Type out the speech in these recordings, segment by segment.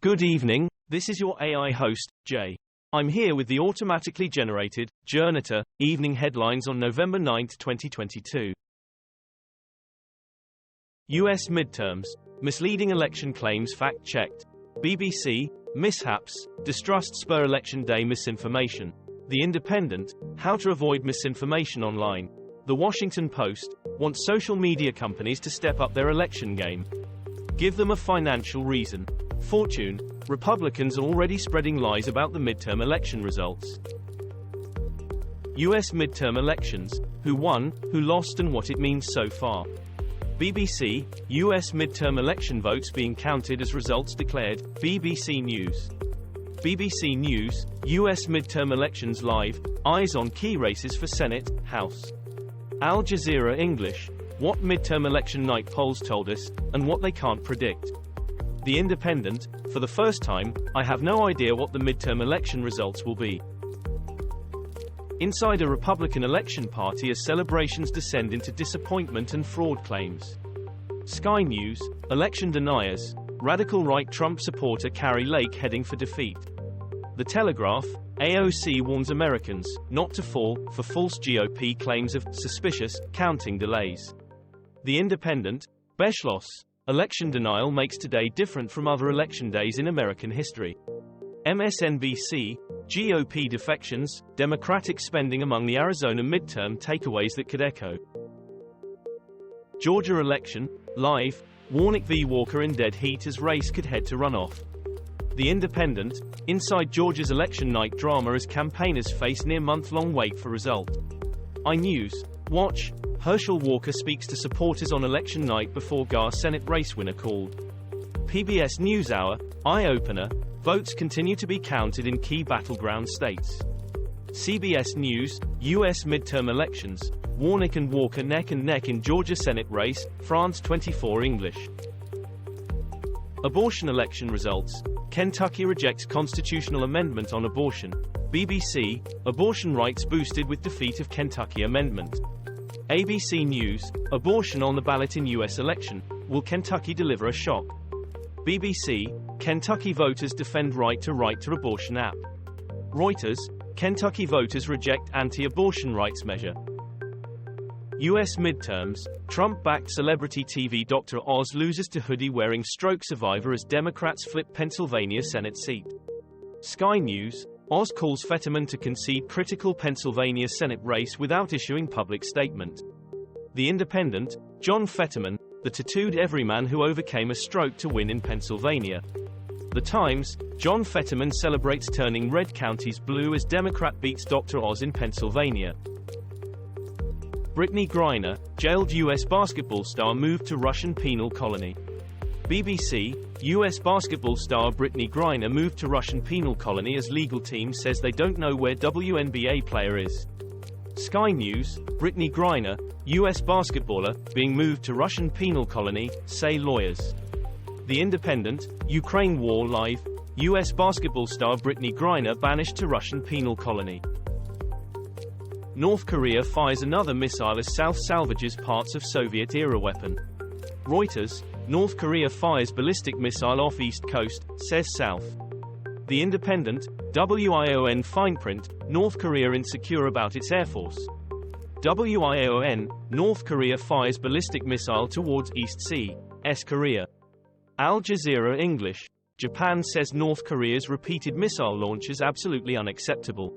Good evening, this is your AI host, Jay. I'm here with the automatically generated, Journato, evening headlines on November 9, 2022. US midterms, misleading election claims fact-checked. BBC, mishaps, distrust spur election day misinformation. The Independent, how to avoid misinformation online. The Washington Post, wants social media companies to step up their election game. Give them a financial reason. Fortune, Republicans are already spreading lies about the midterm election results. US midterm elections, who won, who lost and what it means so far. BBC, US midterm election votes being counted as results declared. BBC News. BBC News, US midterm elections live, eyes on key races for Senate, House. Al Jazeera English, what midterm election night polls told us, and what they can't predict. The Independent, for the first time, I have no idea what the midterm election results will be. Inside a Republican election party as celebrations descend into disappointment and fraud claims. Sky News, election deniers, radical right Trump supporter Kari Lake heading for defeat. The Telegraph, AOC warns Americans not to fall for false GOP claims of suspicious counting delays. The Independent, Beschloss, election denial makes today different from other election days in American history. MSNBC, GOP defections, Democratic spending among the Arizona midterm takeaways that could echo. Georgia election, live, Warnock v. Walker in dead heat as race could head to runoff. The Independent, inside Georgia's election night drama as campaigners face near-month-long wait for result. iNews, watch, Herschel Walker speaks to supporters on election night before GAR Senate race winner called. PBS NewsHour, eye-opener, votes continue to be counted in key battleground states. CBS News, U.S. midterm elections, Warnock and Walker neck and neck in Georgia Senate race, France 24 English. Abortion election results, Kentucky rejects constitutional amendment on abortion. BBC, abortion rights boosted with defeat of Kentucky amendment. ABC News, abortion on the ballot in U.S. election, will Kentucky deliver a shock? BBC, Kentucky voters defend right to abortion app. Reuters, Kentucky voters reject anti-abortion rights measure. U.S. midterms, Trump-backed celebrity TV Dr. Oz loses to hoodie-wearing stroke survivor as Democrats flip Pennsylvania Senate seat. Sky News, Oz calls Fetterman to concede critical Pennsylvania Senate race without issuing public statement. The Independent, John Fetterman, the tattooed everyman who overcame a stroke to win in Pennsylvania. The Times, John Fetterman celebrates turning red counties blue as Democrat beats Dr. Oz in Pennsylvania. Brittney Griner, jailed U.S. basketball star moved to Russian penal colony. BBC, U.S. basketball star Brittney Griner moved to Russian penal colony as legal team says they don't know where WNBA player is. Sky News, Brittney Griner, U.S. basketballer, being moved to Russian penal colony, say lawyers. The Independent, Ukraine war live, U.S. basketball star Brittney Griner banished to Russian penal colony. North Korea fires another missile as South salvages parts of Soviet-era weapon. Reuters, North Korea fires ballistic missile off East Coast, says South. The Independent, WION fine print, North Korea insecure about its Air Force. WION, North Korea fires ballistic missile towards East Sea, Korea. Al Jazeera English, Japan says North Korea's repeated missile launches absolutely unacceptable.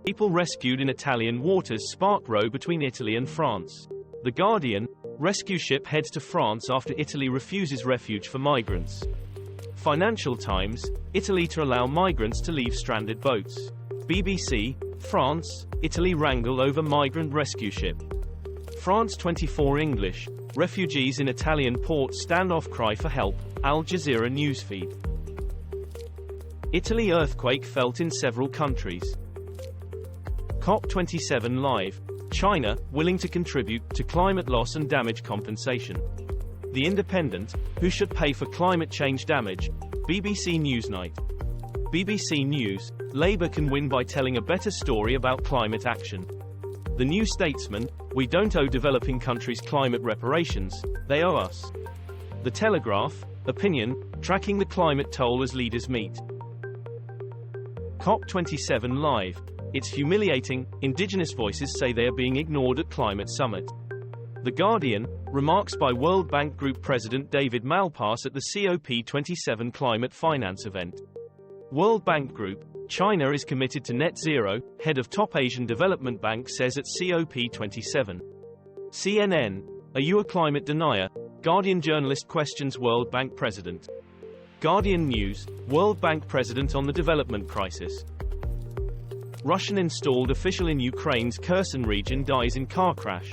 People rescued in Italian waters spark row between Italy and France. The Guardian, rescue ship heads to France after Italy refuses refuge for migrants. Financial Times, Italy to allow migrants to leave stranded boats. BBC, France, Italy wrangle over migrant rescue ship. France 24 English, refugees in Italian port standoff cry for help, Al Jazeera newsfeed. Italy earthquake felt in several countries. COP27 live, China, willing to contribute to climate loss and damage compensation. The Independent, who should pay for climate change damage? BBC Newsnight. BBC News, Labour can win by telling a better story about climate action. The New Statesman, we don't owe developing countries climate reparations, they owe us. The Telegraph, opinion, tracking the climate toll as leaders meet. COP27 live. It's humiliating, Indigenous voices say they are being ignored at climate summit. The Guardian, remarks by World Bank Group President David Malpass at the COP27 climate finance event. World Bank Group, China is committed to net zero, head of top Asian development bank says at COP27. CNN, are you a climate denier? Guardian journalist questions World Bank president. Guardian News, World Bank president on the development crisis. Russian installed official in Ukraine's Kherson region dies in car crash.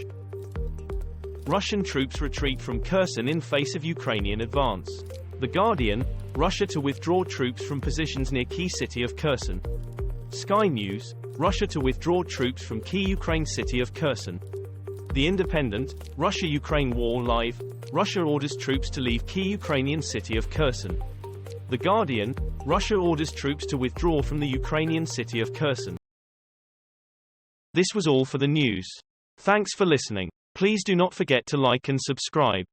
Russian troops retreat from Kherson in face of Ukrainian advance. The Guardian, Russia to withdraw troops from positions near key city of Kherson. Sky News, Russia to withdraw troops from key Ukraine city of Kherson. The Independent, Russia-Ukraine war live, Russia orders troops to leave key Ukrainian city of Kherson. The Guardian, Russia orders troops to withdraw from the Ukrainian city of Kherson. This was all for the news. Thanks for listening. Please do not forget to like and subscribe.